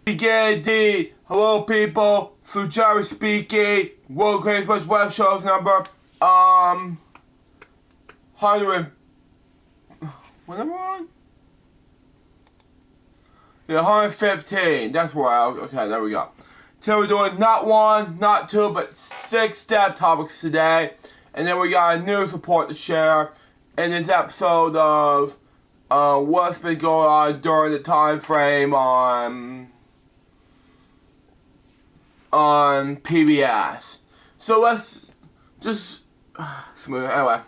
TheCrazyBunch's. Hello people, so Jerry speaking. World Crazy Bunch WebShow's number, 100, what number on? Yeah, 115, that's right, okay, there we go. So we're doing not one, not two, but 6 step topics today. And then we got a news report to share in this episode of what's been going on during the time frame on PBS. So let's just smooth. Anyway,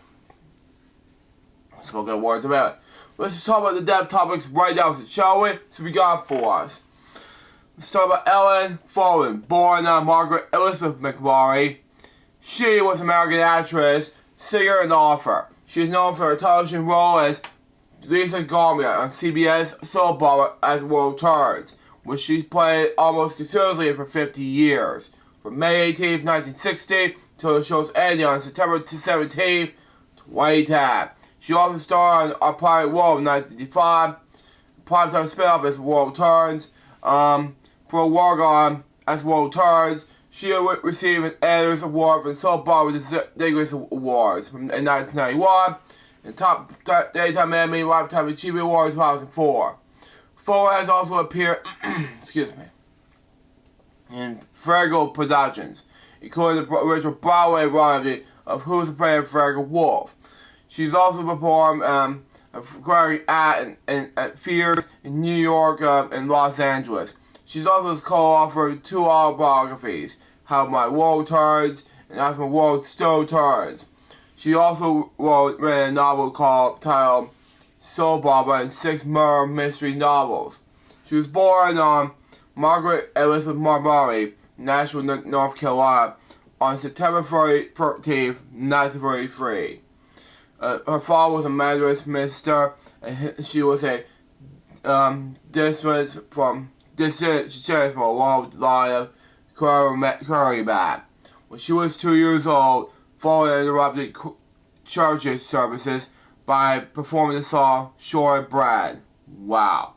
spoken words about it. Let's just talk about the depth topics right now, shall we? So we got for us. Let's talk about Ellen Follen, born Margaret Elizabeth McMurray. She was an American actress, singer, and author. She is known for her television role as Lisa Garment on CBS soap opera as World Turns, which she's played almost consistently for 50 years. From May 18, 1960, till the show's ending on September 17, 2010. She also starred on A Private World in 1985, primetime spin-off as World Turns. For a work on as World Turns, she received an Editor's Award for the Soap Opera Distinguished Awards in 1991, and Top Daytime Emmy Lifetime Achievement Award in 2004. Follen has also appeared, in Fargo productions, including the original Broadway run of Who's Afraid of Fargo Wolf. She's also performed at Fears in New York and Los Angeles. She's also co-authored 2 autobiographies, How My World Turns and As My World Still Turns. She also wrote a novel titled Soap Opera and 6 murder mystery novels. She was born on Margaret Elizabeth McMurray, Nashville, North Carolina, on September 13, 1933. Her father was a Methodist minister, and she was a descendant from along the line of Curryback. When she was 2 years old, Follen interrupted church services by performing the song Shortbread. Wow.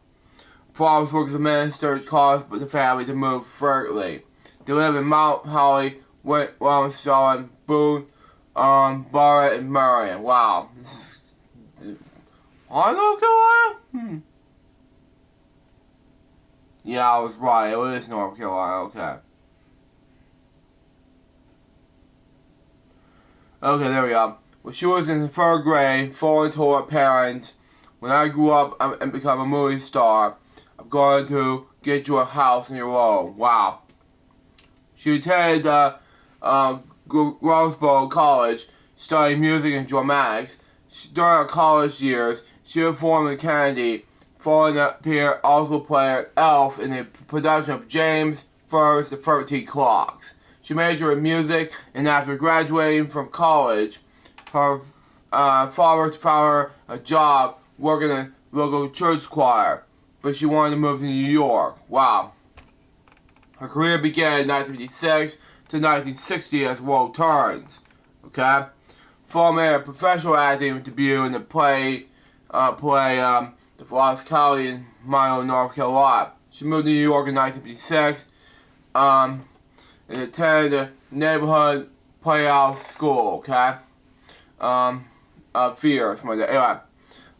Father's work as a minister caused the family to move frequently. They live in Mount Holly, Williamstown, Boone, Barrett, and Marion. Wow. This is North Carolina? Yeah, I was right. It is North Carolina. Okay. Okay, there we go. When she was in the 3rd grade, Follen told her parents, "When I grew up and become a movie star, I'm going to get you a house on your own." Wow. She attended Grossboro College, studying music and dramatics. During her college years, she performed in Kennedy. Follen also played Elf in the production of James Furr's The 13 Clocks. She majored in music, and after graduating from college, her father found her a job working in a local church choir, but she wanted to move to New York. Wow. Her career began in 1956 to 1960 as World Turns. Okay? Follen made a professional acting debut in the play The Lost County in Milo, North Carolina. She moved to New York in 1956 and attended the neighborhood playhouse school, okay? Fear, something like that.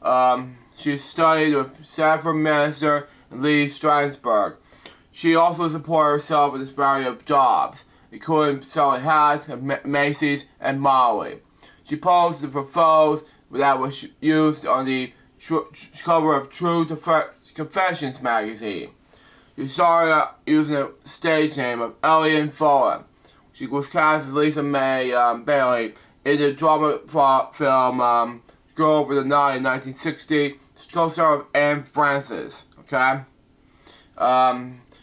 Anyway, she studied with Sanford Minister and Lee Strasberg. She also supported herself with a variety of jobs, including selling hats at Macy's and Molly. She posed for photos that was used on the cover of True Confessions magazine. She started using the stage name of Ellen Follen. She was cast as Lisa May Bailey in the drama film Girl Over the Night in 1960, co-star of Anne Francis. Okay?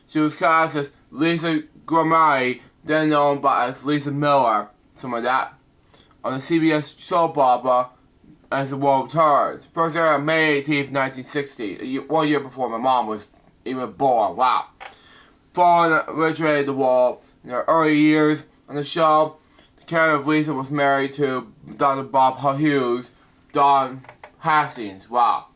She was cast as Lisa Gramari, then known as Lisa Miller, something like that, on the CBS soap opera as The World Turns. First aired on May 18, 1960, 1 year before my mom was even born. Wow. Follen originated the role in her early years on the show. The character of Lisa was married to Dr. Bob Hughes, Don Hastings. Wow.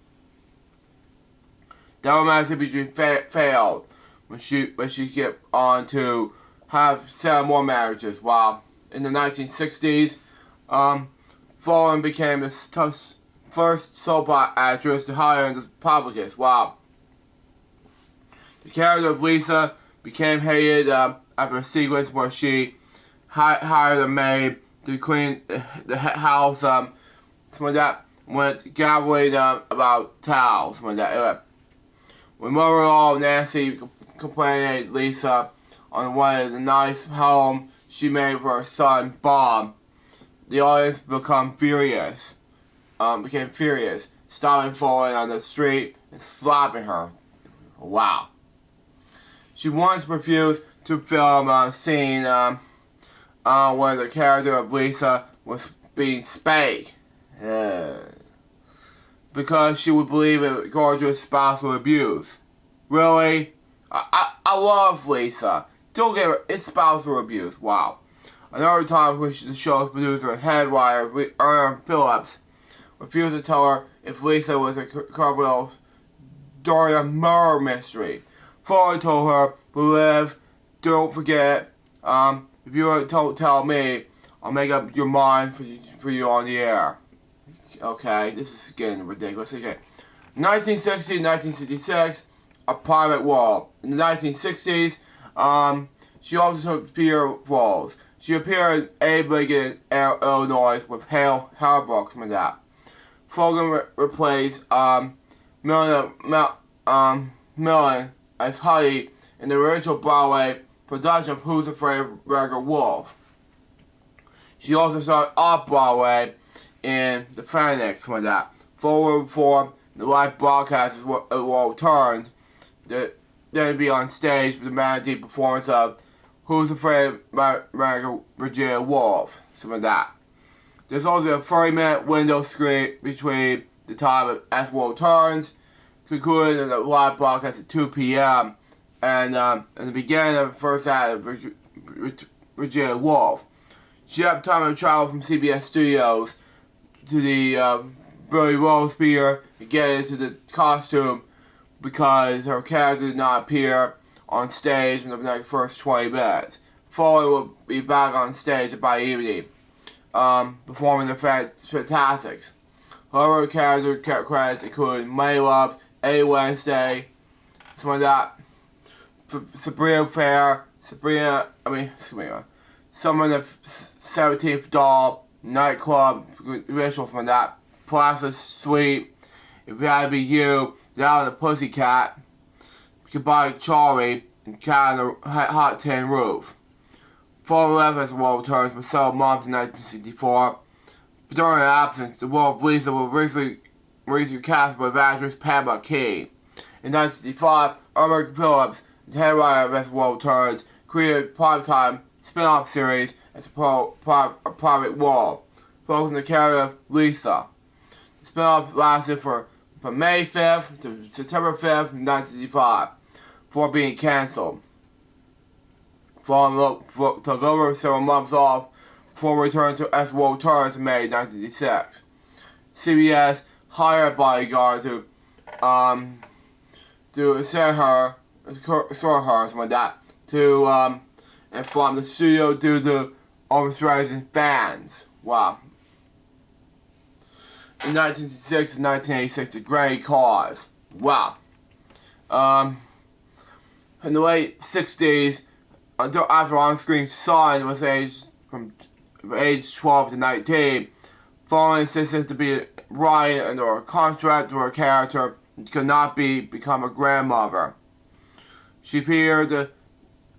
That romantic between failed. when she get on to have 7 more marriages. While in the 1960s, Fallon became the first soap actress to hire the publicist. Wow. The character of Lisa became hated after a sequence where she hired a maid to clean the house, something like that, went gabbling about towels, something like that. When mother-in-law Nancy complained Lisa on one of the nice home she made for her son Bob, the audience became furious, stopping Fallon on the street and slapping her. Wow. She once refused to film a scene where the character of Lisa was being spanked. Because she would believe it gorgeous spousal abuse. Really? I love Lisa. Don't get her, it's spousal abuse. Wow. Another time when the show's producer and head writer, Aaron Phillips, refused to tell her if Lisa was a criminal during a murder mystery. Fallon told her, "Liv, don't forget, if you don't tell me, I'll make up your mind for you on the air." Okay, this is getting ridiculous. Okay. 1960 and 1966, A Private World. In the 1960s, she also appeared roles. She appeared in Abe Lincoln in Illinois with Hale Harbrook from that. Fogan replaced Millen as Huddy in the original Broadway production of Who's Afraid of Virginia Woolf. She also starred off-Broadway in The Phoenix from that. Forward for the live broadcast as well turned, then be on stage with the manatee performance of Who's Afraid of Virginia Woolf, some of that. There's also a 30-minute window screen between the time of As World Turns, concluding the live broadcast at 2 p.m. and the beginning of the first act of Virginia Woolf. She had time to travel from CBS Studios to the Billy Rose Theater and get into the costume because her character did not appear on stage in the first 20 minutes. Fallon will be back on stage by evening, performing the Fantastics. Her character credits include Money Loves, A Wednesday, something like that, Sabrina Fair, Summer the 17th Doll, Nightclub, Rituals, something like that, Plaza Suite, If It Had to Be You, Down the Pussycat, Goodbye Charlie, and Cat on the Hot Tin Roof. Fallon left As World Turns for several months in 1964. But during her absence, the role of Lisa was recently cast by actress Pamela Key. In 1965, Aaron Phillips, the head writer of As World Turns, created a primetime spin-off series as a private world, focusing on the character of Lisa. The spin-off lasted from May 5th to September 5th, 1965, before being cancelled. Fallon took over several months off before returning to As World Turns in May 1986. CBS hired a bodyguard to escort her, something like that, to inform the studio due to overstrating fans. Wow. In 1966 and 1986, the Great Cause. Wow. In the late 60s, until after on-screen son was aged from age 12 to 19, Fallon insisted to be Ryan under a contract with her character and could not become a grandmother. She appeared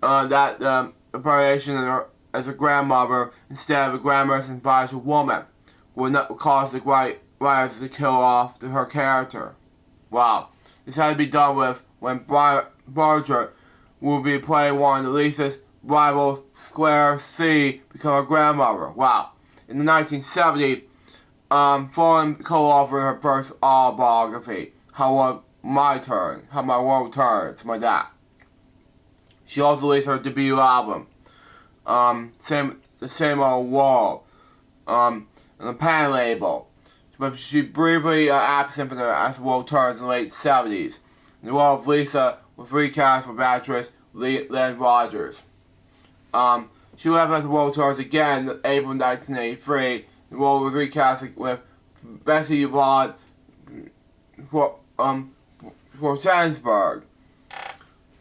that operation as a grandmother instead of a glamorous and bisexual woman would not cause the writers to kill off her character. Wow. This had to be done with when Barger will be playing one of Lisa's rivals, Square C, become a grandmother. Wow. In the 1970s, Fallon co-authored her first autobiography, How My World Turns, something like that. She also released her debut album, The Same Old World, on the Pan label. But she briefly absent from the As World Turns in the late 70s. The role of Lisa was recast with actress Lynn Rogers. She left as World Tours again in April 1983. The role was recast with Bessie Yvonne for Sandsburg.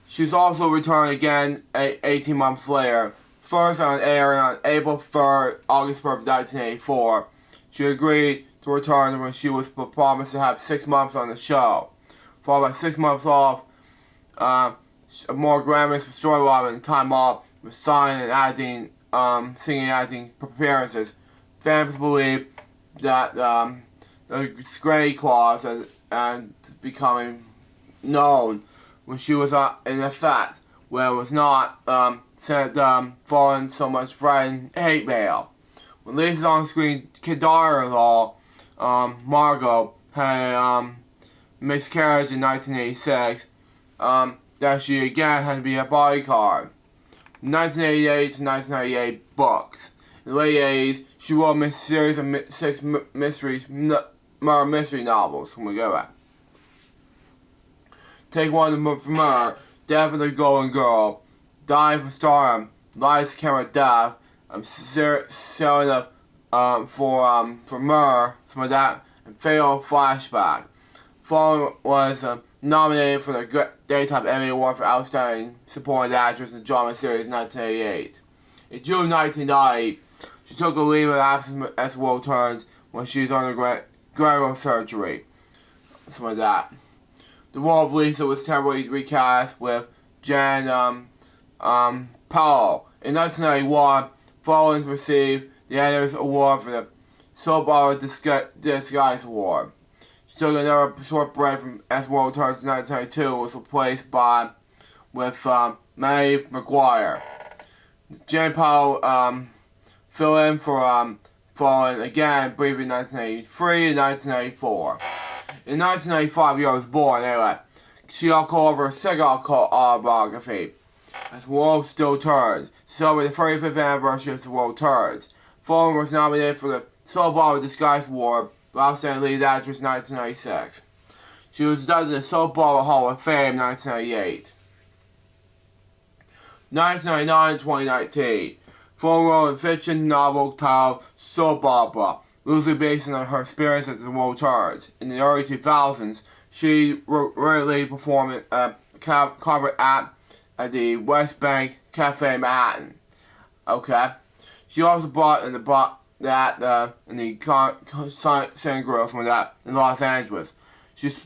She's also returned again 18 months later, first on air on April 3rd, August 1st, 1984. She agreed to return when she was promised to have 6 months on the show, followed by 6 months off, more glamorous storyline and time off with singing and acting appearances. Fans believe that the Granny Claus and becoming known when she was in effect, where it was not sent following so much friend hate mail. When Lisa's on-screen daughter-in-law, Margot, had a miscarriage in 1986, that she again had to be a bodyguard. 1988 to 1998 books. In the late 80s, she wrote a series of 6 murder mystery novels. When we go back. Take one from her, Death of the Golden Girl, Dying for Stardom, Lights, Camera, Death, selling up for Murr, some of that, and Fatal Flashback. Following was nominated for the Daytime Emmy Award for Outstanding Supporting Actress in the Drama Series in 1988. In June 1990, she took a leave of absence as the world turns when she was undergoing surgery. Some of that. The role of Lisa was temporarily recast with Jan Powell. In 1991, Follins received the Editor's Award for the Soap Opera Disguise Award. She took another short break from as World Turns in 1992 was replaced with Maeve McGuire. Jan Powell filled in for Follins again briefly in 1983 and 1984. In 1995, I was born, anyway. She got over a second autobiography, As World Still Turns, celebrating the 35th anniversary of The World Turns. Follin was nominated for the Soap Opera Disguise Award for Outstanding Lead Actress in 1996. She was inducted in the Soap Opera Hall of Fame in 1998. 1999 and 2019. Follin wrote a fiction novel titled Soap Opera, loosely based on her experience at The World Turns. In the early 2000s, she regularly performed a cover act at the West Bank Cafe in Manhattan. Okay. She also brought in the Sun Grill from that in Los Angeles.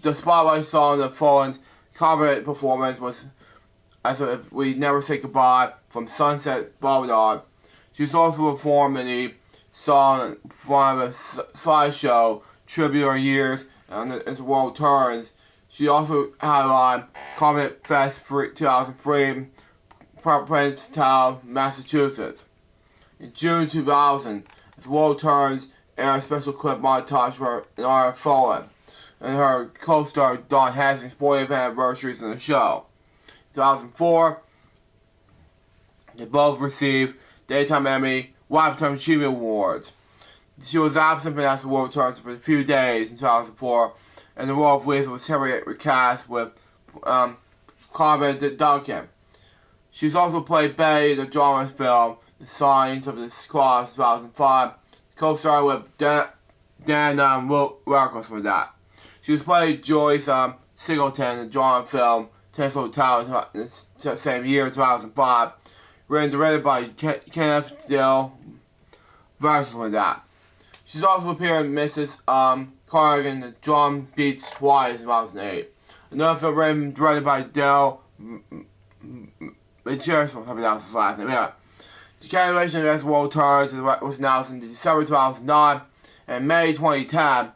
The spotlight song of Follin's cover performance was As If We Never Say Goodbye from Sunset Boulevard. She's also performed in the song from a slideshow, Tribute Our Years, and as the World Turns. She also had on Comet Fest 2003, Provincetown, Massachusetts. In June 2000, as the World Turns, aired a special clip montage for an honor of Follin and her co-star Dawn Hanson's 40th anniversaries in the show. In 2004, they both received Daytime Emmy Lifetime Achievement Awards. She was absent from As the World Turns for a few days in 2004, and the role of Lisa was temporarily recast with Carmen Duncan. She's also played Betty in the drama film The Signs of the Cross 2005, co-starred with Dan Wilkins with that. She was played Joyce Singleton in the drama film Taste Hotel in the same year, 2005, written and directed by Kenneth Dill versus with that. She's also appeared in Mrs. Cardigan, The Drum Beats Twice in 2008. Another film written and directed by Dill Richardson, something else his last name. Yeah. The continuation of As World Turns was announced in December 2009 and May 2010.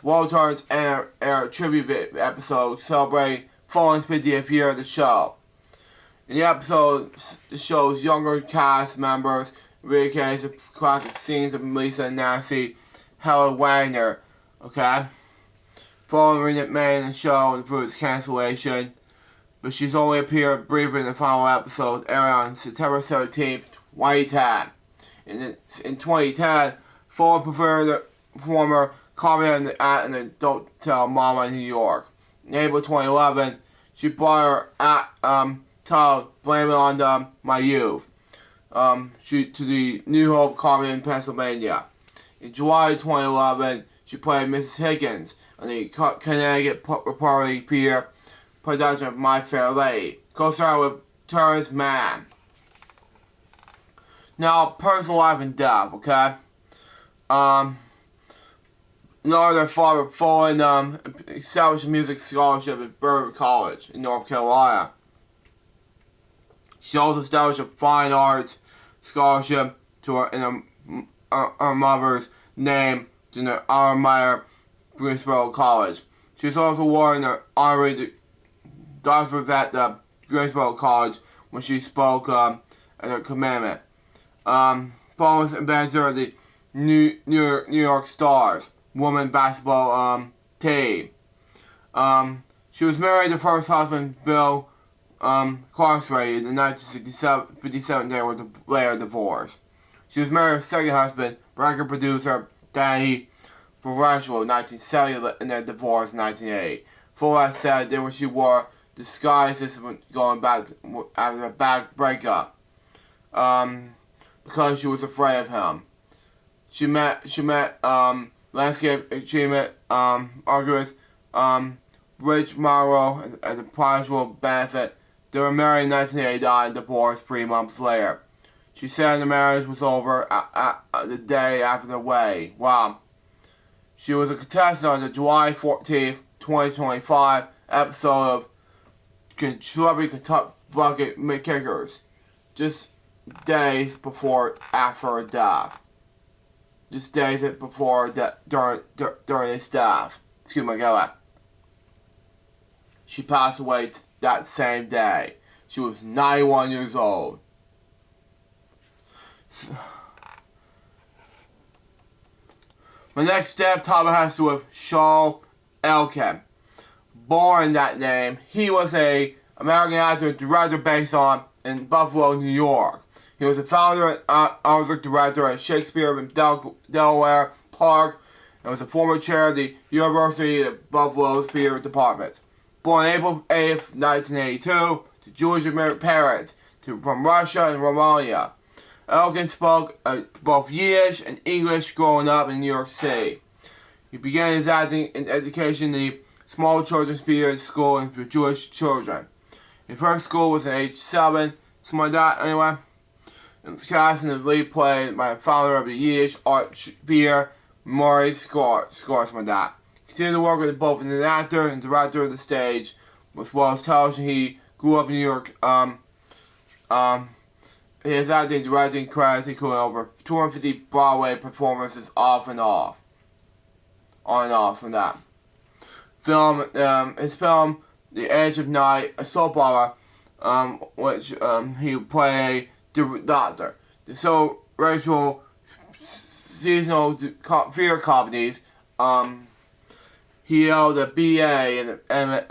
World Turns aired a tribute episode celebrating Follin's 50th year of the show. In the episode, the show's younger cast members recreate the classic scenes of Lisa and Nancy Helen Wagner. Okay? Follin remained the show through its cancellation, but she's only appeared briefly in the final episode, airing on September 17th, 2010. In 2010, Follin preferred the former comment at an adult hotel Mama in New York. In April 2011, she brought her title "Blame It on My Youth" to the New Hope Comedy in Pennsylvania. In July 2011, she played Mrs. Higgins on the Connecticut Reporting Theater production of My Fair Lady, co-starred with Terrence Mann. Now, personal life and death, okay? Their father Fulton established a music scholarship at Burton College in North Carolina. She also established a fine arts scholarship in her mother's name to the alma mater, Greensboro College. She was also awarded an honorary doctorate at the Greensboro College when she spoke at her commencement. Paul was inventor of the New York Stars women basketball team. She was married to her first husband, Bill incarcerated in 1957. They were later divorced. She was married to her second husband, record producer Danny Ferraro, in 1970, and their divorce in 1980. Fuller said that when she wore disguises going back after a bad breakup, because she was afraid of him. She met landscape achievement artist Rich Morrow at the Prodigal benefit. They were married in 1980, died and divorced 3 months later. She said the marriage was over the day after the wedding. Wow. She was a contestant on the July 14th, 2025 episode of Celebrity Kentucky Bucket Kickers, just days before after her death. Just days before during his death. Excuse my God. She passed away that same day. She was 91 years old. My next step topic has to do with Shaw Elkin. Born that name, he was an American actor and director based in Buffalo, New York. He was the founder and art director at Shakespeare in Delaware Park and was a former chair of the University of Buffalo's theater department. Born April 8th, 1982, to Jewish American parents from Russia and Romania. Elkin spoke both Yiddish and English growing up in New York City. He began his acting and education in the small children's theater school for Jewish children. His first school was at age 7, something like that anyway. It was cast in the lead play by the founder of the Yiddish art theater, Maurice something like that. He continued to work with both as an actor and director of the stage, as well as television. He grew up in New York. His acting and directing credits include over 250 Broadway performances on and off from that. His film, The Edge of Night, a soap opera, which he played a doctor. The so racial seasonal theater comedies, he held a BA and an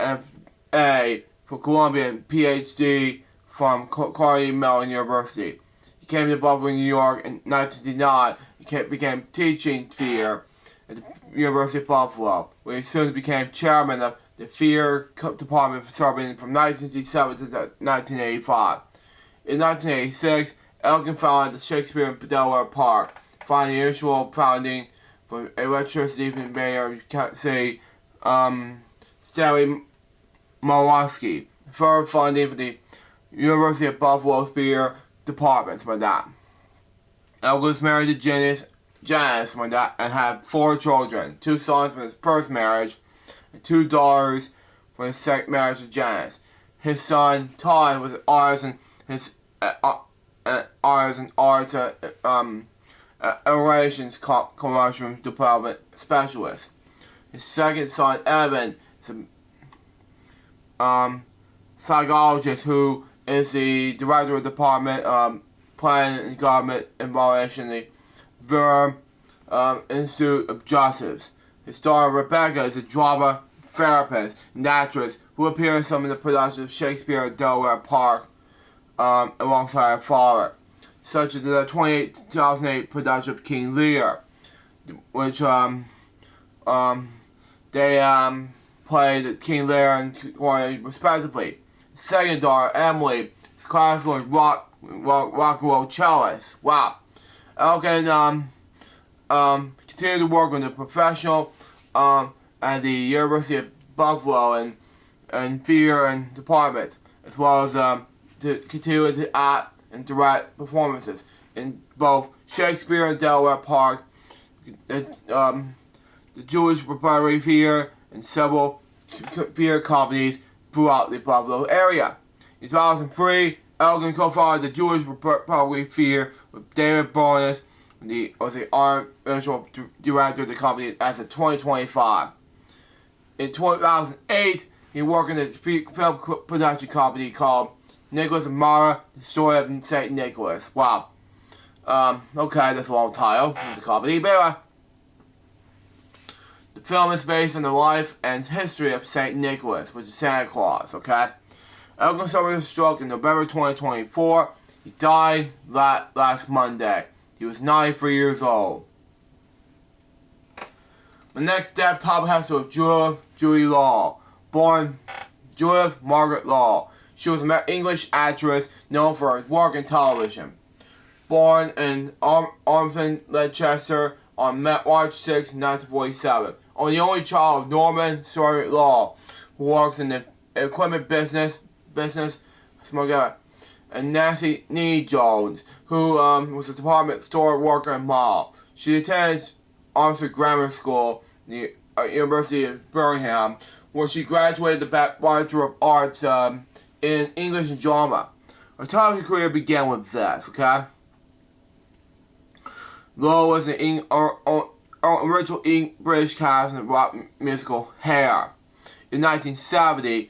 MFA from Columbia and PhD from Carnegie Mellon University. He came to Buffalo, New York in 1969. He began teaching theater at the University of Buffalo, where he soon became chairman of the theater department serving from 1967 to 1985. In 1986, Elkin founded the Shakespeare in Delaware Park, finding the usual founding for electricity from Mayor City, Stanley Mawaski, further funding for the University of Buffalo's theater departments like that. Elkin was married to Janice like that, and had 4 children, 2 sons from his first marriage, and 2 daughters from his second marriage to Janice. His son Todd was an artist and arts relations commercial development specialist. His second son Evan is a psychologist who is the director of the department planning and government evaluation the Vera Institute of Justice. His daughter Rebecca is a drama therapist and actress who appeared in some of the productions of Shakespeare at Delaware Park alongside her father, such as the 2008 production of King Lear, which they played King Lear and Corey respectively. His second daughter, Emily, is classical rock and roll cellist. Wow. Elkin continued to work in the professional at the University of Buffalo and theater and department, as well as to continue to act and direct performances in both Shakespeare and Delaware Park, the Jewish Repertory Theater, and several theater companies throughout the Buffalo area. In 2003, Elgin co-founded the Jewish Repertory Theater with David Bonas, was the art visual director of the company as of 2025. In 2008, he worked in a film production company called Nicholas and Mara, The Story of St. Nicholas. Wow. Okay, that's a long title of the company. But anyway, the film is based on the life and history of St. Nicholas, which is Santa Claus, okay? Elgin suffered a stroke in November 2024. He died last Monday. He was 93 years old. The next step topic has to do with Julie Law, born Judith Margaret Law. She was an English actress known for her work in television. Born in Ormston, Leicester on March 6, 1947. The only child of Norman Sawyer Law, who works in the equipment business, and Nancy Nee Jones, who was a department store worker and mom. She attended Oxford Grammar School, the University of Birmingham, where she graduated the Bachelor of Arts in English and Drama. Her television career began with this, okay? Law was an original British cast in the rock musical Hair. In 1970,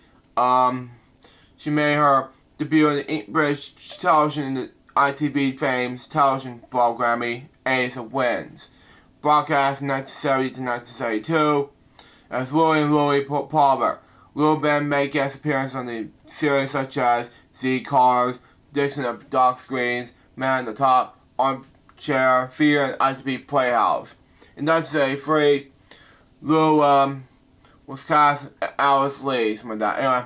she made her debut in British television in the ITV Fame's television programming Ace of Winds, broadcast from 1970 to 1972, as William Louis Palmer. Lil Ben made guest appearances on the series such as Z Cars, Dixon of Dock Screens, Man on the Top, Armchair, Fear, and ITV Playhouse. In 1973, Lil was cast as Alice Lee, something like that. Anyway,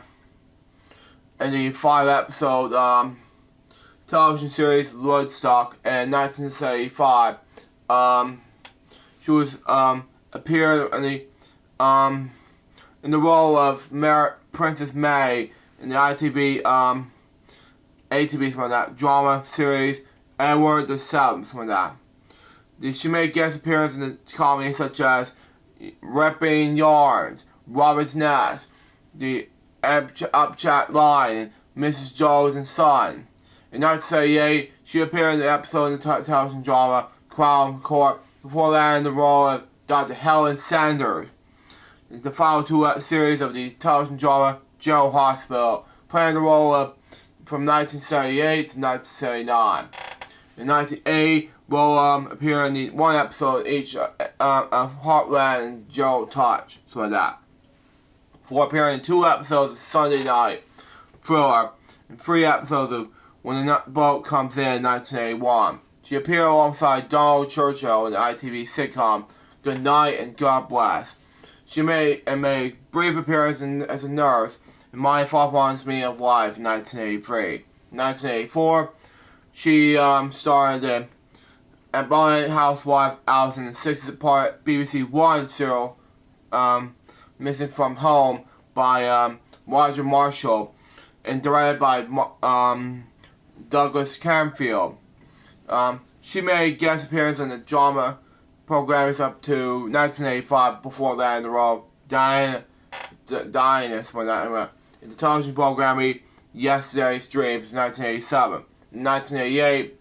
in the 5-episode television series Lloydstock in 1975, she was appeared in the role of Princess May in the ATV something like that drama series Edward the Seventh, something like that. She made guest appearances in the comedies such as Ripping Yarns, Robin's Nest, the Upchat Line, and Mrs. Jones and Son. In 1978, she appeared in the episode of the television drama Crown Court before landing the role of Dr. Helen Sanders. In the final two series of the television drama General Hospital, playing the role of from 1978 to 1979. In 1980, will appear in the one episode each of Heartland and Joe Touch, so like that. For appearing in 2 episodes of Sunday Night Thriller and 3 episodes of When the Boat Comes In 1981. She appeared alongside Donald Churchill in the ITV sitcom Good Night and God Bless. She made a brief appearance as a nurse in My Father's Meaning of Life in 1983. In 1984, she starred in Abundant Housewife Alice in the 6th-part BBC One serial Missing from Home by Roger Marshall and directed by Douglas Camfield. She made guest appearances in the drama programs up to 1985 before landing the role Diana, something like that, in the television programming Yesterday's Dreams in 1987. In 1988,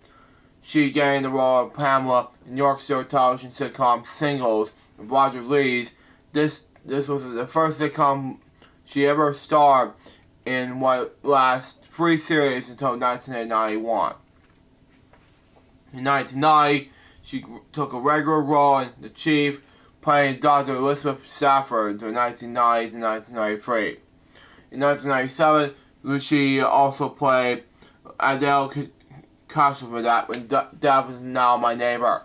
she gained the role of Pamela in New York City television sitcom Singles with Roger Lees. This was the first sitcom she ever starred in what last 3 series until 1991. In 1990, she took a regular role in The Chief, playing Dr. Elizabeth Stafford from 1990 to 1993. In 1997, she also played Adele Costume for that when Death Was Now My Neighbor,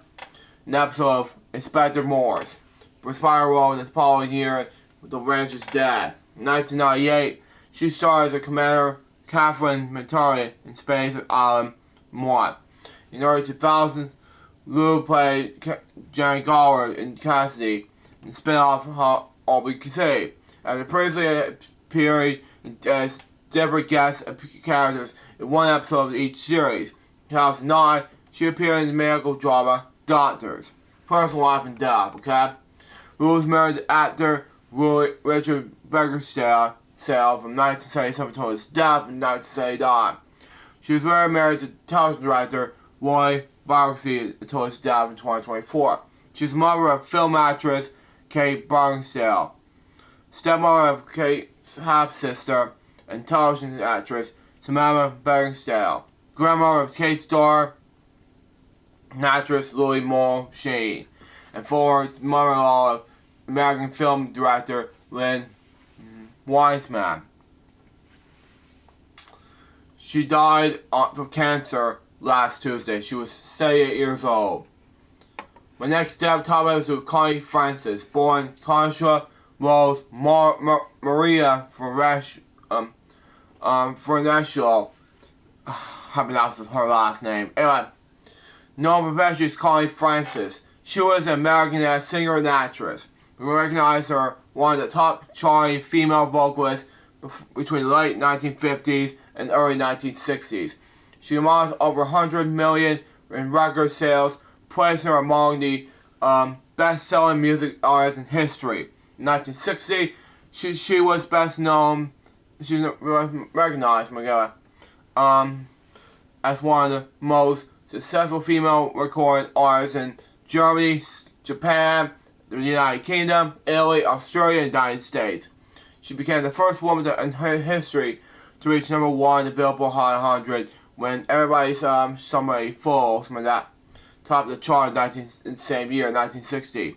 an episode of Inspector Morse. For a spiral role in the following year, with the rancher's dad. In 1998, she starred as a commander Catherine Mentari in Space at Island 1. In early 2000s, Lou played Jenny Gallagher in Cassidy in the spin-off All We Can Say. After previously appearing as different guest characters in one episode of each series. In 2009, she appeared in the medical drama Doctors. Personal life and death, okay? Lou was married to actor Richard Beckersdale from 1977 until his death in 1979. She was very married to television director Roy Barksey until his death in 2024. She was the mother of film actress Kate Barksdale, stepmother of Kate's half-sister and television actress Samantha Barksdale, grandmother of Kate's daughter and actress Louis Moore Sheen, and former mother-in-law of American film director Lynn Wiseman. She died from cancer last Tuesday. She was 78 years old. My next step topic is with Connie Francis, born Concha Rose Maria Ferreshio. I pronounce her last name. Anyway, known professionally as Connie Francis. She was an American singer and actress. We recognize her one of the top charting female vocalists between the late 1950s and early 1960s. She amassed over 100 million in record sales, placing her among the best-selling music artists in history. In 1960, she was best known, she was recognized as one of the most successful female recording artists in Germany, Japan, the United Kingdom, Italy, Australia, and the United States. She became the first woman in history to reach number 1 in the Billboard Hot 100 when everybody's somebody full, some of that, top of the chart in the same year, 1960.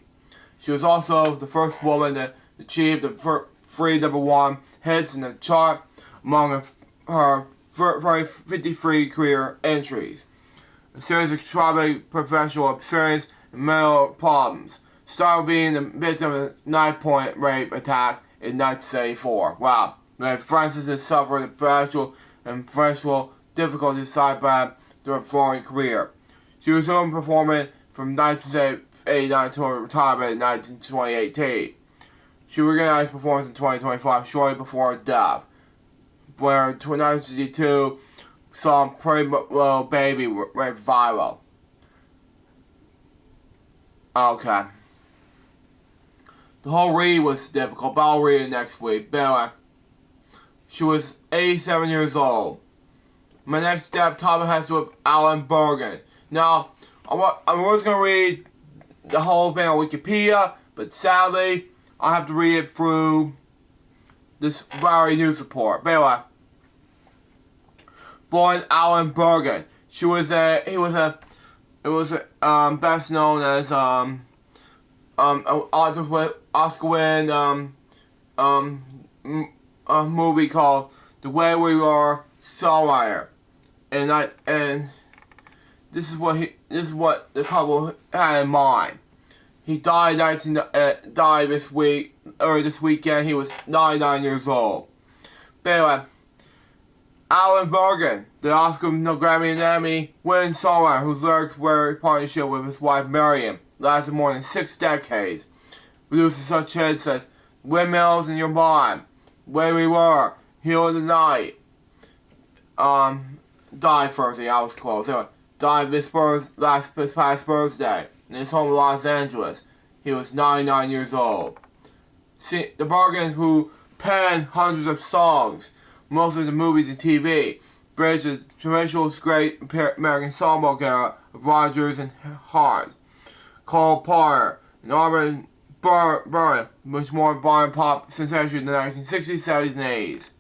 She was also the first woman to achieve the 3 number 1 hits in the chart among her 53 career entries. A series of traumatic professional experience and mental problems, started being the victim of a knife-point rape attack in 1974. Wow. Francis has suffered a financial and professional difficulties side by her following career. She resumed performing from 1989 to her retirement in 2018. She reorganized performance in 2025, shortly before her death, where 1962 song Pretty Little Baby went viral. Okay. The whole read was difficult, but I'll read it next week. But anyway, she was 87 years old. My next step topic has to do with Alan Bergen. Now, I was going to read the whole thing on Wikipedia, but sadly, I have to read it through this Variety news report. But anyway, born Alan Bergen. He was best known as Oscar-winning movie called The Way We Are Songwriter, and this is what the couple had in mind. He died early this weekend. He was 99 years old. But anyway, Alan Bergen, the Oscar, Grammy, and Emmy winning songwriter whose lyrics were in partnership with his wife Miriam, lasted more than 6 decades. Producing such hits as Windmills in Your Mind, Where We Were, Heal in the Night. Died Thursday, I was close. Anyway, died this past Thursday in his home in Los Angeles. He was 99 years old. See, the Bergen, who penned hundreds of songs, mostly the movies and TV, bridged the traditional great American songbook era of Rodgers and Hart, Cole Porter, and Armin Burn, which more modern pop sensation in the 1960s, 70s, and 80s.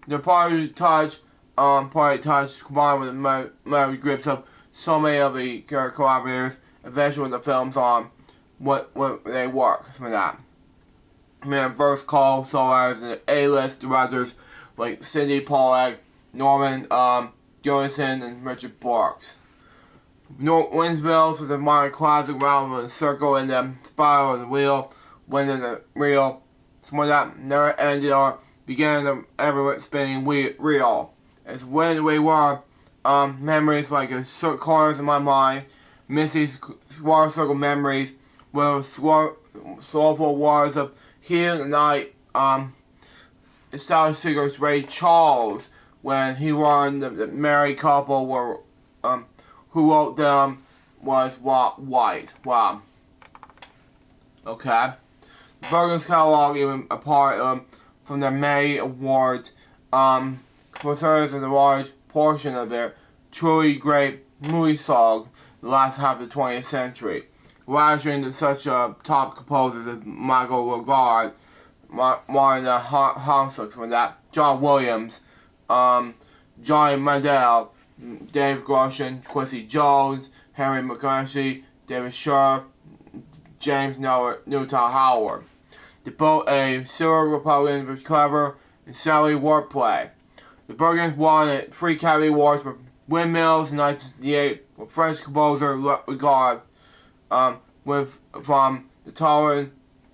The party touch combined with the melody grips of so many of the collaborators, eventually with the films on what they work, some of that. First call songwriters and A-list directors like Cindy Pollack, Norman Johansson, and Richard Borks. Windmills was a modern classic round with a circle in the spiral and the wheel, wind in the reel, someone that never ended or began of ever spinning real. It's when we were, memories like corners in my mind, Missy's water circle memories, with soulful words of healing the night, South Singer's Ray Charles, when he won the married couple were, who wrote them was White. Wow. Okay. The Bergen's catalog, even apart from their May Awards, concerns in a large portion of their truly great movie song the last half of the 20th century. Lasting to such top composers as Michael Lagarde, Martin Hanslick, from that, John Williams, Johnny Mandel, Dave Groschen, Quincy Jones, Henry McCarthy, David Sher, James Newton Howard. They both a civil Republican with clever and savvy wordplay. The Bergens won 3 Academy Awards for Windmills in 1968 with French composer Lagarde, from the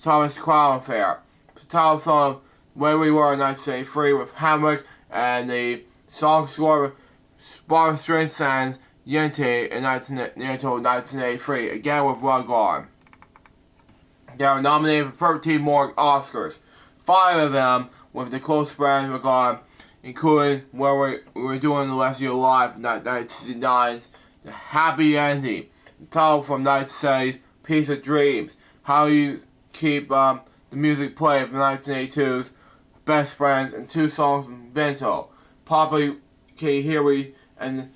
Thomas Crown Affair. The title song Where We Were in 1983 with Hamlet, and the song score with Spartan String Sands Yenti in 1983, again with Lagarde. They were nominated for 13 more Oscars, 5 of them with the close friend Lagarde, including Where We Were Doing the Rest of Your Life in 1969's The Happy Ending, the title from 1970's Piece of Dreams, How You Keep the Music Playing from 1982's Best Friends, and 2 songs from Bento, Papa Kahiri and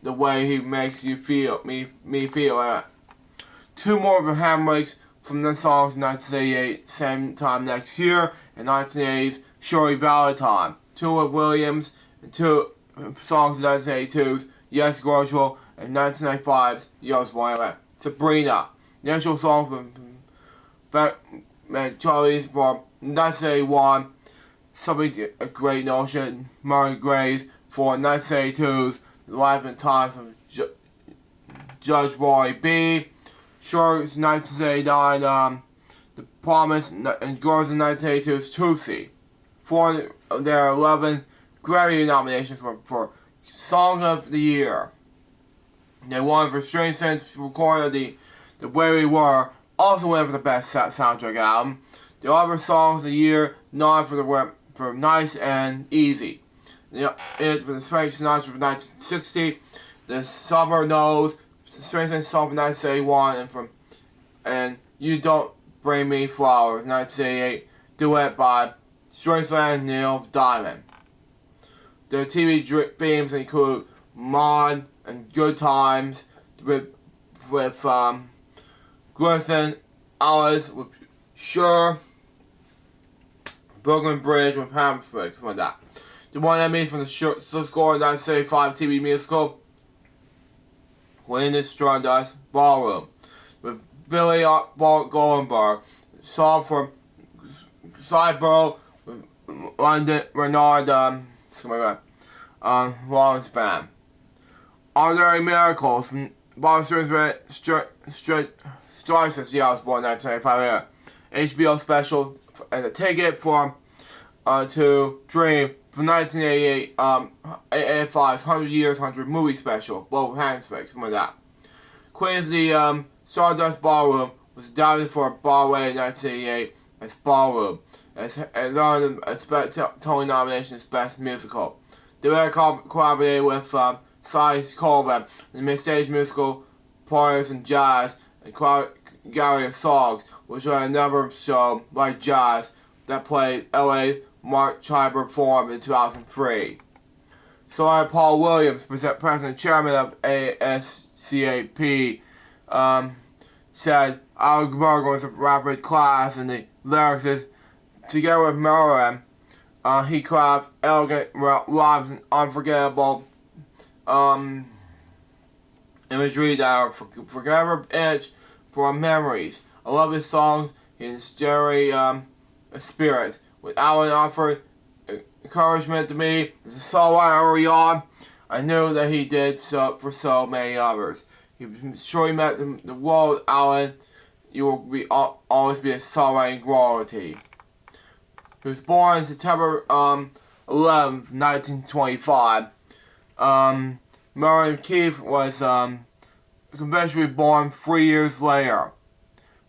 The Way He Makes You Feel, Me Feel. 2 more of Hamlet's from the songs in 1988, same time next year, and 1980's Shirley Valentine. 2 with Williams, and 2 songs in 1982's Yes Groschel, and 1995's Yours One Sabrina. The initial songs from Charlie's from 1981, Something a Great Notion, Murray Graves for 1982's Life and Times of Judge Roy B. Short's 1989, The Promise, and Girls in 1982's Tootsie. 4 of their 11 Grammy nominations for Song of the Year. They won for Strange Sense recording the Where We Were, also won for the Best Soundtrack Album. The other songs of the year nominated for Nice and Easy. It was Frank Sinatra from 1960, The Summer Knows, Strange Sense song from 1971, and You Don't Bring Me Flowers, 1988, duet by Strangeland Neil Diamond. Their TV themes include Mon and Good Times with Glisten, Alice with Sure, Brooklyn Bridge with Hamstring, something like that. They won Emmys from the score in 1975 TV musical When It Stardust Ballroom with Billy Goldenberg, song from Sideborough with London Renard Rollins Band. Ordinary Miracles from Boston Streisand's Yeah, I was born in 1995 HBO special, and a ticket for to Dream from 1988 85's 100 Years 100 movie special, both hands fixed, something like that. Queen's the Stardust Ballroom was adapted for Broadway in 1988 as Ballroom, and earned a Tony nomination as Best Musical. They were collaborated with Cy Colvin in the mid-stage musical Pointers and Jazz and Gallery of Songs, which were a number of shows like Jazz that played L.A. Mark Schreiber Forum in 2003. Sir Paul Williams, president and chairman of ASCAP, said Alberg was a rapid class in the lyrics is, together with Merlin, he crafted elegant rhymes and unforgettable imagery that are forever etched for memories. I love his songs, his Jerry spirits. With Alan offered encouragement to me as a songwriter early on, I knew that he did so for so many others. He surely met the world, Alan. You will always be a songwriting royalty. who was born September 11th, 1925. Miriam Keefe was conventionally born 3 years later,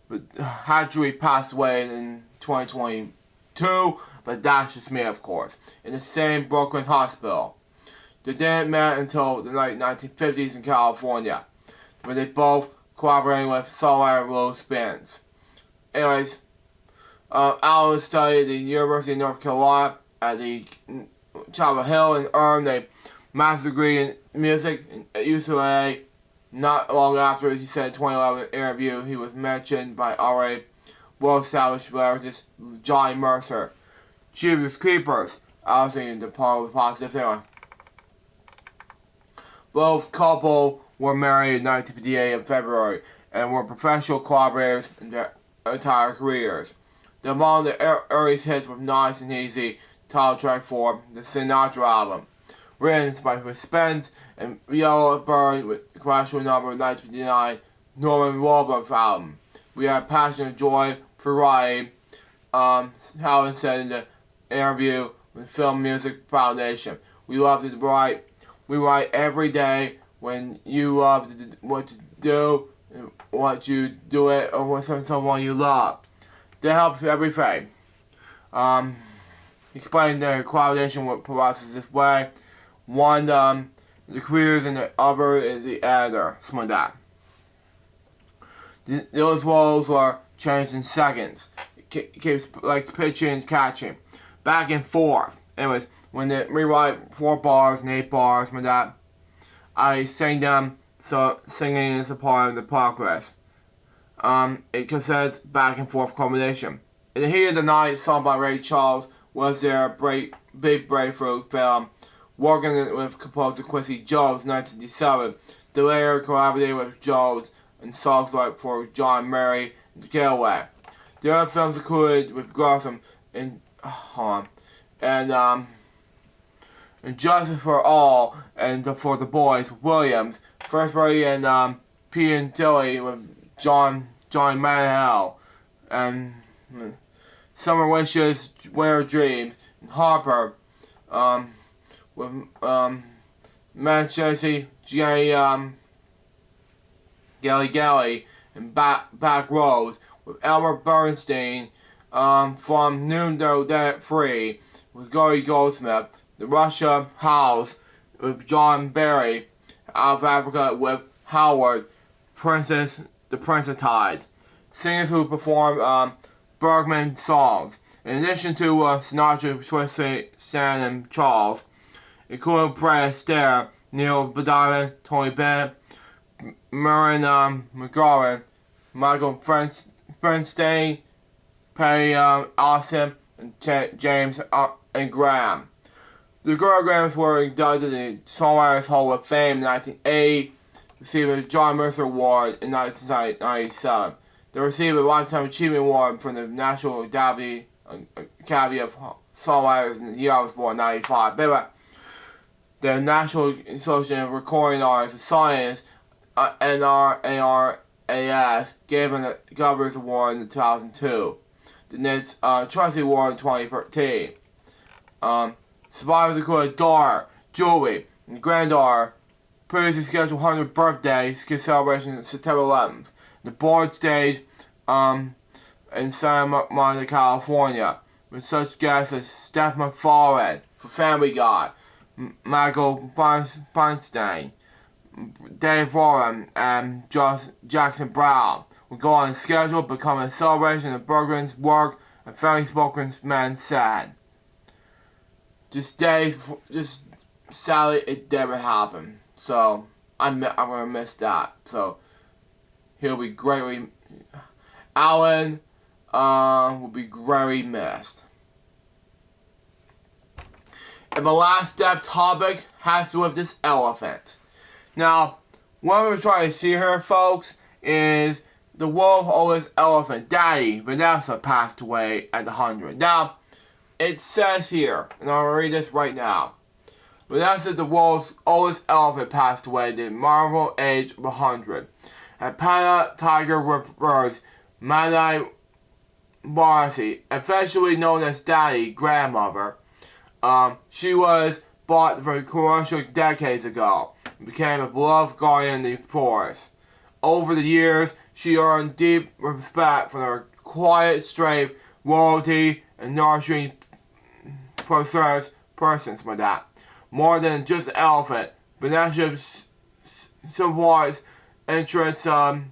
but actually passed away in 2022, but that's just me, of course, in the same Brooklyn hospital. They didn't meet until the late 1950s in California, where they both collaborated with songwriter Lil Spence. Anyways, Allen studied at the University of North Carolina at the Chapel Hill and earned a master's degree in music at UCLA. Not long after, he said in 2011 interview, he was mentioned by already well-established lyricist Johnny Mercer. Jeepers Creepers, I was thinking the part was positive anyway. Both couple were married in 1958 in February and were professional collaborators in their entire careers. Among the earliest hits were Nice and Easy, title track for the Sinatra album, written by Spence, and Yellow Bird with commercial number 1959, Norman Rockwell's album. We had passion and joy for writing, Howard said in the interview with Film Music Foundation. We love to write. We write every day. When you love what to do, what you do it, or with someone you love. That helps with everything. Explain the collaboration with process this way. One, the creators, and the other is the editor. Something like that. Those roles are changed in seconds. It keeps like pitching and catching. Back and forth. Anyways, when they rewrite 4 bars and 8 bars, something like that, I sing them, so singing is a part of the progress. It considers back and forth combination. In the Heat of the Night, sung by Ray Charles, was their big breakthrough film. Working with composer Quincy Jones in 1987, they later collaborated with Jones and songs like For John Mary and Getaway. The other films included with Grossman and Justice for All and For the Boys with Williams, First Buddy and P and Dilly with John Manhell, and Summer Wishes, Winter Dreams, and Harper with Manchester, Jenny Gelly, and Back Roads with Elmer Bernstein, From Noon Till Dead Free with Gary Goldsmith, The Russia House with John Barry, Out of Africa with Howard, The Princess Tide. Singers who perform Bergman songs. In addition to Sinatra, Swiss, Stan, and Charles, including Brad Astaire, Neil Diamond, Tony Bennett, Merrin McGovern, Michael Bernstein, Perry Austin, and James and Graham. The Grahams were inducted in the Songwriters Hall of Fame in 1980, received a John Mercer Award in 1997. They received a Lifetime Achievement Award from the National Academy of Songwriters in the year I was born, 1995. But the National Association of Recording Artists and Science, NRAS, gave them the Governor's Award in 2002. The NIT's Trustee Award in 2013. Survivors include daughter, Julie, and granddaughter. Previously scheduled 100th birthday celebration on September 11th. The board stage in Santa Monica, California, with such guests as Steph MacFarlane for Family Guy, Michael Feinstein, Dave Warren, and Jackson Brown will go on schedule, becoming a celebration of Bergman's work, and family spokesman said. Just sadly, it never happened. So, I'm gonna miss that. So, he'll be greatly, Alan, will be greatly missed. And my last step topic has to do with this elephant. Now, what we're trying to see here, folks, is the world's oldest elephant, Daddy Vanessa, passed away at 100. Now, it says here, and I'll read this right now. Vanessa, the world's oldest elephant, passed away at the marvel age of 100. And Pana Tiger refers Manai Marcy, affectionately known as Daddy, grandmother. She was bought for a commercial decades ago and became a beloved guardian in the forest. Over the years, she earned deep respect for her quiet strength, loyalty, and nurturing persons with that. More than just an elephant, Vanessa supports entrance and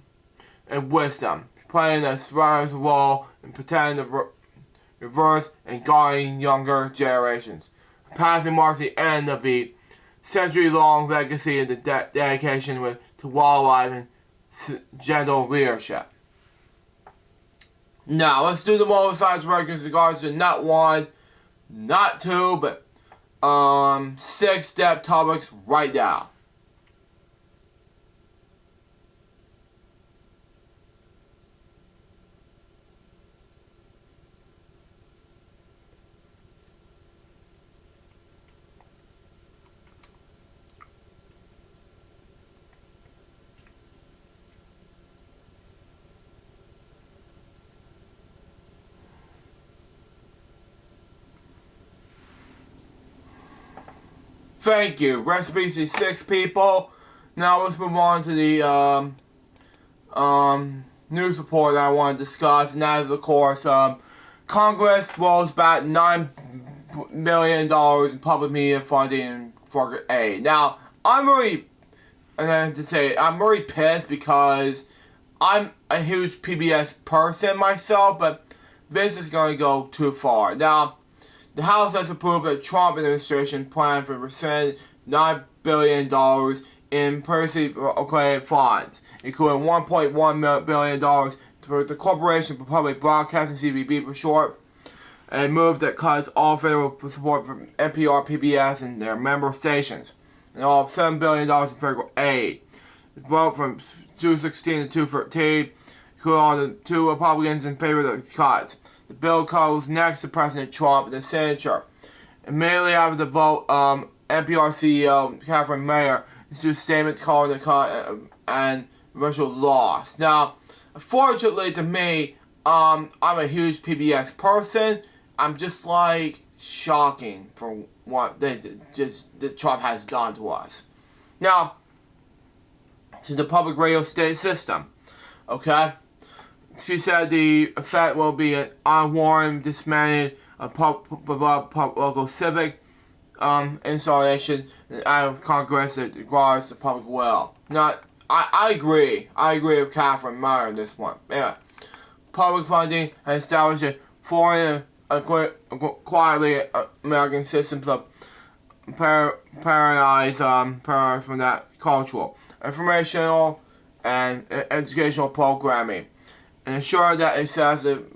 wisdom, playing a surprise role in protecting the reverse and guiding younger generations. Passing marks the end of the century-long legacy of the dedication to wildlife and gentle leadership. Now, let's do the motorcycle records in regards to not one, not two, but 6 step topics right now. Thank you. Recipes to 6 people. Now let's move on to the news report that I want to discuss, and that is, of course, Congress rolls back $9 million in public media funding for aid. Now, I'm really pissed because I'm a huge PBS person myself, but this is going to go too far. Now, the House has approved a Trump administration plan for $9 billion in previously accredited funds, including $1.1 billion for the Corporation for Public Broadcasting, CBB for short, a move that cuts all federal support from NPR, PBS, and their member stations, and all $7 billion in federal aid. The vote from 216 to 213, including all the 2 Republicans in favor of the cuts. The bill goes next to President Trump and the signature. Immediately after the vote, NPR CEO Catherine Mayer issued a statement calling the cut and virtual loss. Now, unfortunately to me, I'm a huge PBS person. I'm just like shocking for what that Trump has done to us. Now, to the public radio state system, okay? She said the effect will be an unwarranted dismantling of local civic installation out of Congress that requires the public will. Now, I agree. I agree with Catherine Meyer on this one. Anyway, public funding has established a foreign quietly American systems of parallelize from that cultural, informational, and educational programming, and ensure that excessive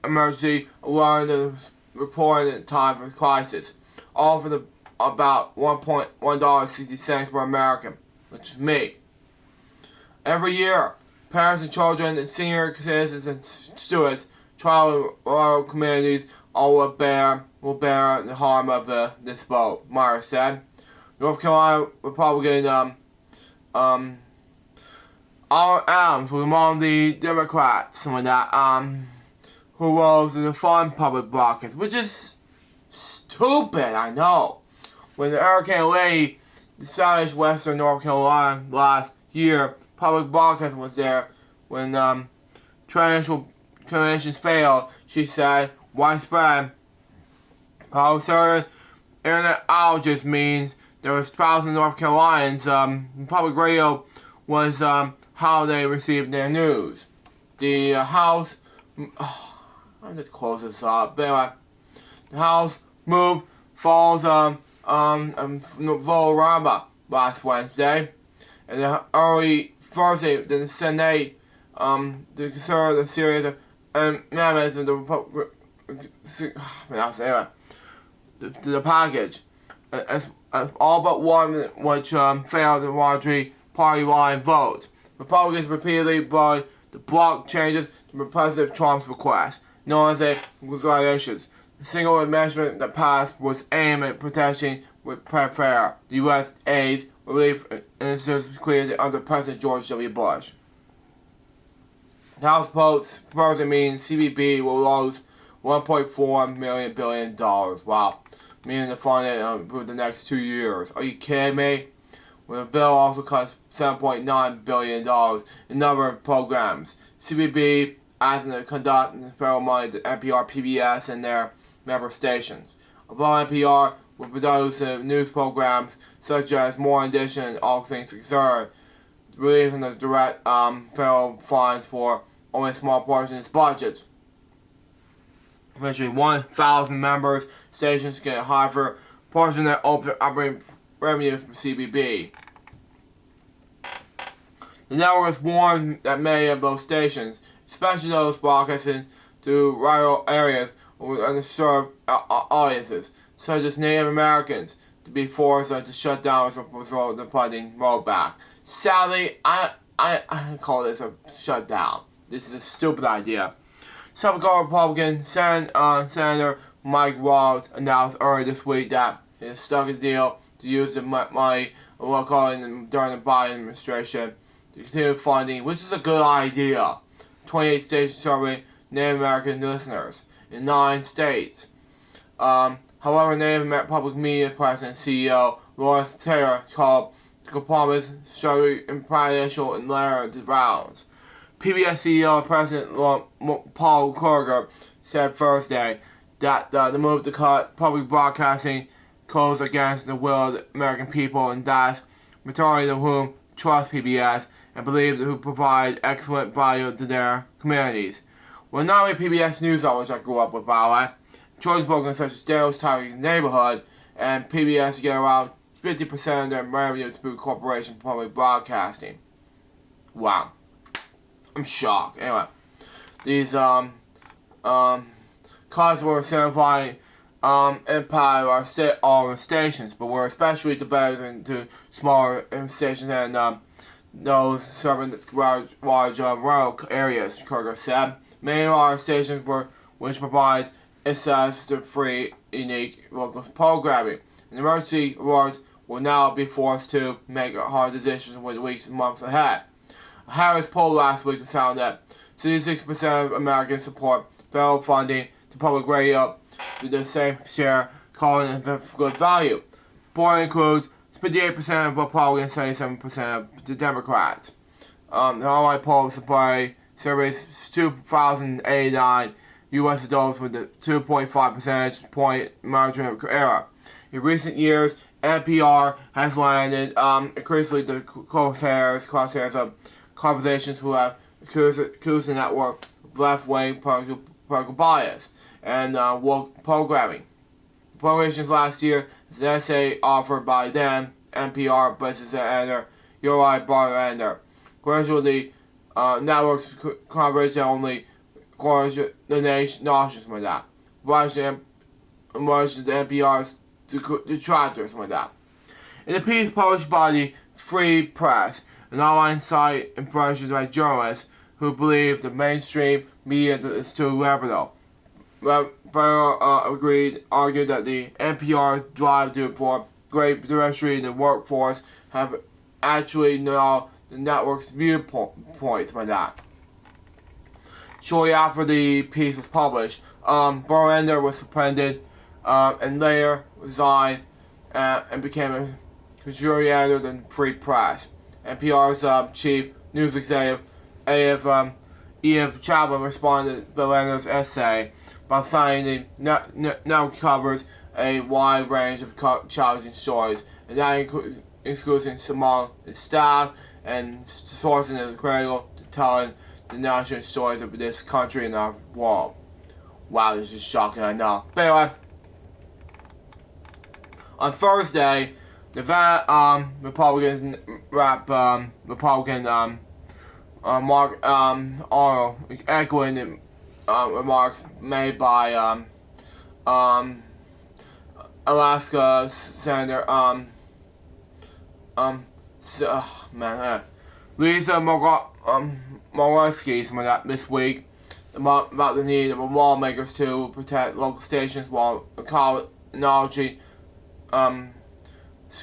emergency awareness reporting in time for crisis, all for the about $1.60 per American, which is me. Every year, parents and children and senior citizens and students, tribal rural communities all will bear the harm of this vote, Meyer said. North Carolina Republican Al Adams was among the Democrats, some of that, who rose to fund public broadcast, which is stupid, I know. When the Hurricane Lady decided western North Carolina last year, public broadcast was there. When traditional commissions failed, she said, widespread power internet outages means there was thousands of North Carolinians. Public radio was how they received their news. The House, I'm just close this up. But anyway, the House moved falls Volrama last Wednesday, and the early Thursday, the Senate considered a series of amendments of the Republic. The package, as all but one which failed the Marjorie party line vote. Republicans repeatedly voted to block changes to President Trump's request, known as a resolutions. The single amendment that passed was aimed at protecting with PREPARE, the U.S. AIDS relief initiatives created under President George W. Bush. The House votes proposing means CBB will lose $1.4 billion. Wow. Meaning to fund it for the next 2 years. Are you kidding me? Well, the bill also cuts $7.9 billion in other programs. CBB asking to conduct federal money to NPR, PBS, and their member stations. Although NPR will produce news programs such as More Edition and All Things Concerned, releasing the direct federal funds for only a small portion of its budget. Eventually, 1,000 members stations get a higher portion of open operating revenue from CBB. The network has warned that many of those stations, especially those broadcasting to rural areas with underserved audiences, such as Native Americans, to be forced to shut down as a result of the funding rollback. Sadly, I call this a shutdown. This is a stupid idea. South Dakota Republican Senator Mike Waltz announced earlier this week that he has struck a deal to use the money during the Biden administration to continue funding, which is a good idea. 28 stations serving Native American listeners in 9 states. However, Native Public Media President and CEO Lawrence Taylor called the compromise struggling in presidential and later rounds. PBS CEO and President Paul Kruger said Thursday that the move to cut public broadcasting goes against the will of the American people, and that majority of whom trust PBS and believe to provide excellent value to their communities. Well, not only PBS news outlets I grew up with, by the way, choice programs such as Dale's Tiger Neighborhood and PBS get around 50% of their revenue through Corporation for Public Broadcasting. Wow. I'm shocked. Anyway, these cuts were signifying impact our stations, but were especially developing to smaller stations and those serving large rural areas, Kruger said. Many of our stations which provides access to free, unique local programming. And the emergency awards will now be forced to make hard decisions with weeks and months ahead. A Harris poll last week found that 66% of Americans support federal funding to public radio, with the same share calling it good value. The poll includes 58% of Republicans, 77% of the Democrats. The online poll surveys 2,089 U.S. adults with a 2.5 percentage point margin of error. In recent years, NPR has landed increasingly the crosshairs of conversations who have accused the network of left-wing political bias and woke programming. Promotions last year is an essay offered by then NPR business editor Uri Barlander. Gradually, networks coverage only the nations with that. Watching emerged the NPR's detractors with that. In a piece published by the Free Press, an online site impressions by journalists who believe the mainstream media is too liberal, argued that the NPR's drive for great diversity in the workforce have actually know the network's viewpoints by that. Shortly after the piece was published, Barlander was suspended and later resigned and became a contributing editor of the Free Press. NPR's chief news executive, E.F. Chapman, responded to Barlander's essay by saying the now covers a wide range of challenging stories, and that includes among its staff and sourcing is critical to telling the national stories of this country and our world. Wow, this is shocking, I know. But anyway, on Thursday, the Republican Mark Arnold echoing the remarks made by Alaska Senator Lisa Murkowski this week about the need of lawmakers to protect local stations while acknowledging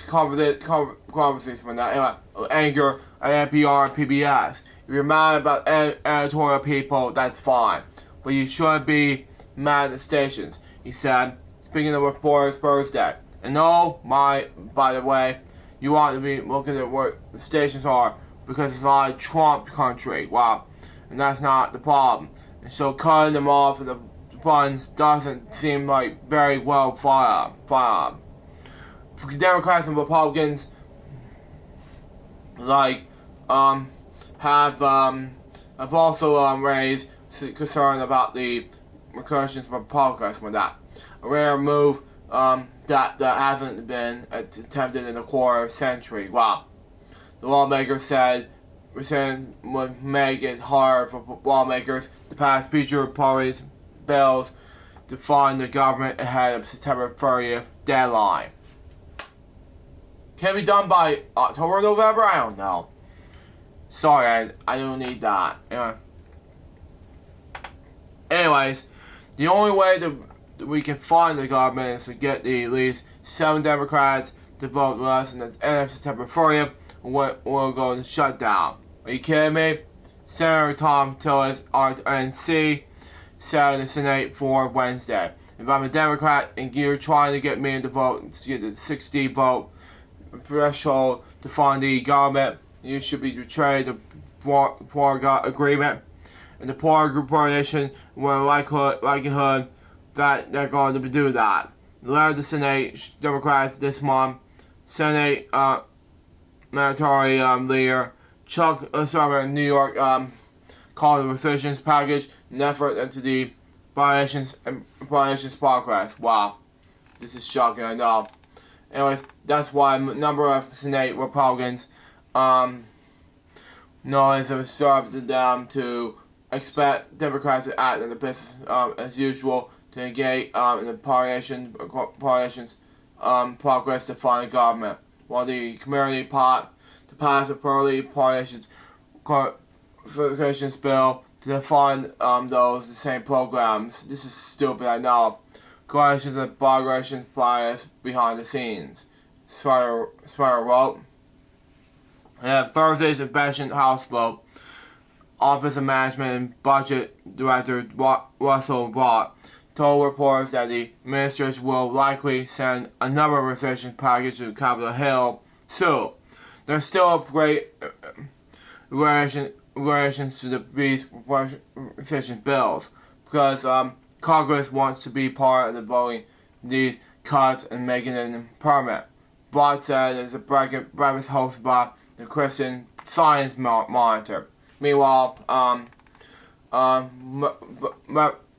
conversations from that. Anyway, anger at NPR and PBS. If you're mad about editorial people, that's fine. But you shouldn't be mad at the stations, he said, speaking of reporters Thursday. And by the way, you want to be looking at what the stations are because it's not a Trump country. Wow. And that's not the problem. And so cutting them off of the funds doesn't seem like very well thought out. Democrats and Republicans have also raised concern about the repercussions for Republicans with that. A rare move that hasn't been attempted in a quarter century. Wow. The lawmakers said rescission would make it hard for lawmakers to pass future parties bills to fund the government ahead of September 30th deadline. Can it be done by October, November? I don't know. Sorry, I don't need that. Anyways, the only way that we can fund the government is to get at least 7 Democrats to vote with us, and at the end of September 30th, we'll go into shutdown. Are you kidding me? Senator Tom Tillis, RNC, said in the Senate for Wednesday. If I'm a Democrat and you're trying to get me to vote to get the 60 vote threshold to fund the government, you should be betrayed the poor agreement. And the poor group coalition will likelihood that they're going to do that. The letter to Senate Democrats this month, Senate Mandatory Leader Chuck Schumer in New York called the rescission package an effort into the violations progress. Wow, this is shocking, I know. Anyways, that's why a number of Senate Republicans notice it served them to expect Democrats to act in the business as usual to engage in the coalition's progress to fund the government, while the community pot to pass a early coalition's bill to fund those the same programs. This is stupid, I know. Coalitions and coalitions bias behind the scenes. Sweater wrote. And Thursday's efficient House vote, Office of Management and Budget Director Russell Vought told reporters that the administration will likely send another rescission package to Capitol Hill soon. There's still a great relations to these rescission bills because Congress wants to be part of the voting these cuts and making them permanent. Vought said it's a breakfast hosted by the Christian Science Monitor. Meanwhile,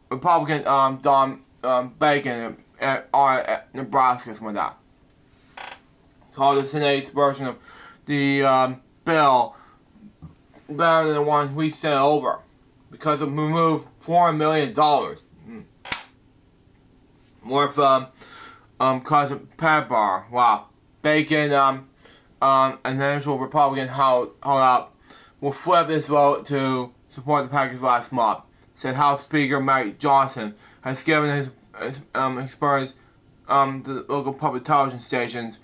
Republican Don Bacon at Nebraska with that called the Senate's version of the bill better than the one we sent over because it removed $4 million worth cause of bar. Wow. Bacon an initial Republican held up will flip his vote to support the package last month, said House Speaker Mike Johnson has given his experience to local public television stations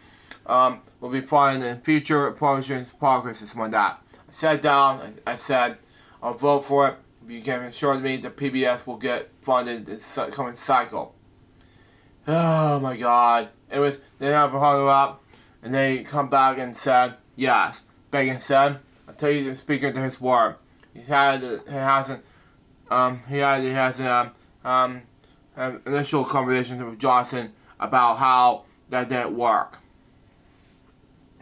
will be funded in future appropriations progress like that. I sat down, I said, I'll vote for it if you can assure me that PBS will get funded this coming cycle. Oh my God. It was, they have hung it up, and they come back and said, yes. Bacon said, I'll tell you the speaker to his word. He hasn't initial conversations with Johnson about how that didn't work.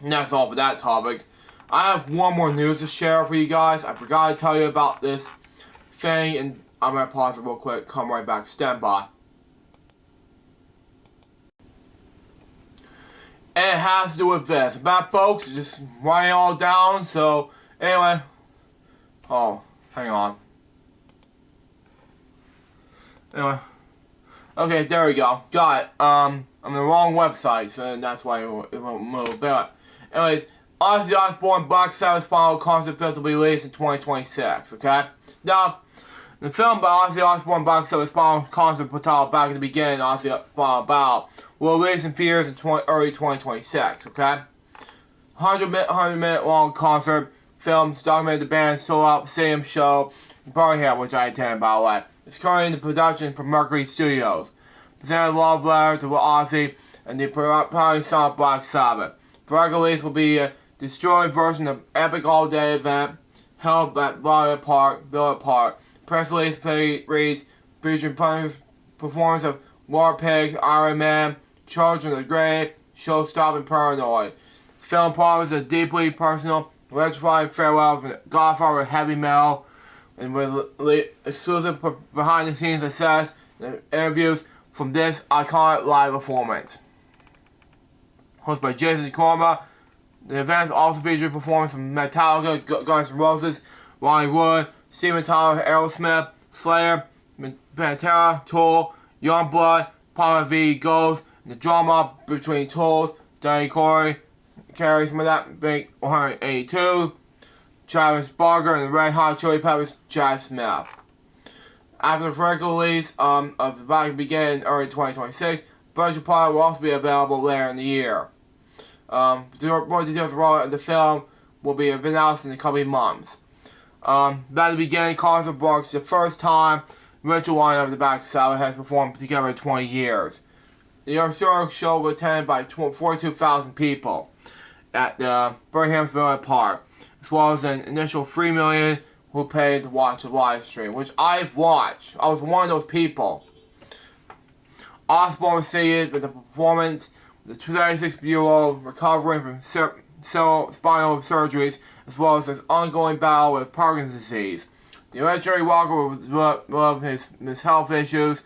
And that's all for that topic. I have one more news to share for you guys. I forgot to tell you about this thing, and I'm going to pause it real quick, come right back, stand by. And it has to do with this. About folks, just writing it all down, so anyway. Oh, hang on. Anyway. Okay, there we go. Got it. I'm on the wrong website, so that's why it won't move. But anyways, Ozzy Osbourne Black Sabbath final concert film to be released in 2026, okay? Now, the film by Ozzy Osbourne Black Sabbath final concert put out back at the beginning, Ozzy Final Battle, will release in theaters in early 2026, okay? 100-minute long concert films documented the band's sold-out stadium show in Birmingham, which I attended, by the way. It's currently in the production for Mercury Studios. Presented love letter to Ozzy and the proudly song of Black Sabbath. The record release will be a destroyed version of epic all-day event held at Villa Park. Press release reads, featuring performance of War Pigs, Iron Man, Children of the Grave, Show-Stopping Paranoid. The film promises a deeply personal, electrifying farewell from the godfather of heavy metal, and with exclusive behind-the-scenes access and interviews from this iconic live performance. Hosted by Jason Korma, the events also featured performances from Metallica, Guns N' Roses, Ronnie Wood, Steven Tyler, Aerosmith, Slayer, Pantera, Tool, Youngblood, Papa V, Ghost, and the drama between Tool, Danny Corey, carries some of that, Blink 182, Travis Barker, and the Red Hot Chili Peppers, Chad Smith. After the record release of the band begin in early 2026, Virtual Pilot will also be available later in the year. More details of the film will be announced in the coming months. At the beginning, concert marks the first time Ritual lineup of the Black Sabbath has performed together in 20 years. The historic show was attended by 42,000 people at the Birmingham's Villa Park, as well as an initial 3 million who paid to watch the live stream, which I've watched. I was one of those people. Osbourne stated with the performance, the 36-year-old recovering from spinal surgeries, as well as his ongoing battle with Parkinson's disease. The legendary Walker with his health issues.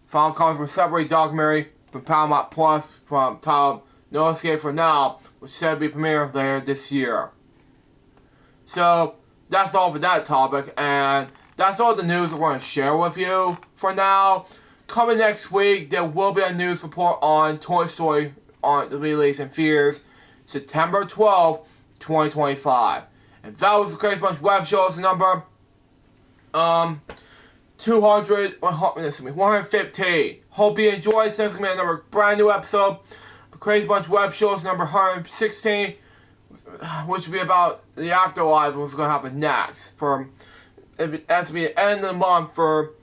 Final comes with a separate documentary from Paramount Plus from titled No Escape for Now, which is said to be premiered later this year. So, that's all for that topic, and that's all the news we're going to share with you for now. Coming next week, there will be a news report on Toy Story on the release in theaters September 12th, 2025. And that was the Crazy Bunch web show. It's number 115. Hope you enjoyed. Since we made another brand new episode. The Crazy Bunch web show is number 116, which will be about the afterlife, what's going to happen next. It has to be the end of the month for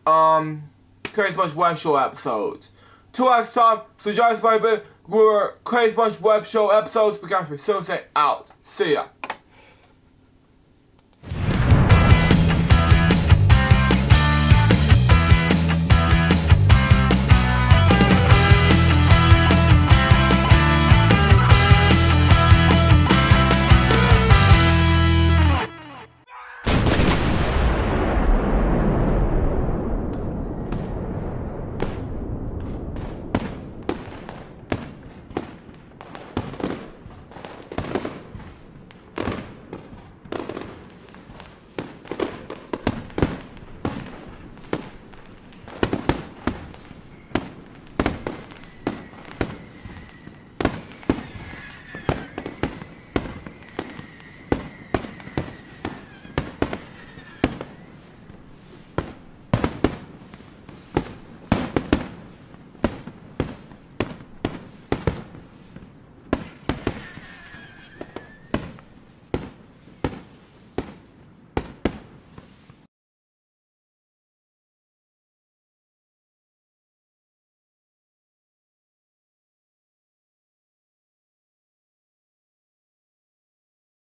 Crazy Bunch web show episodes. Till next time, so join us for Crazy Bunch web show episodes. We got to be soon say out. See ya.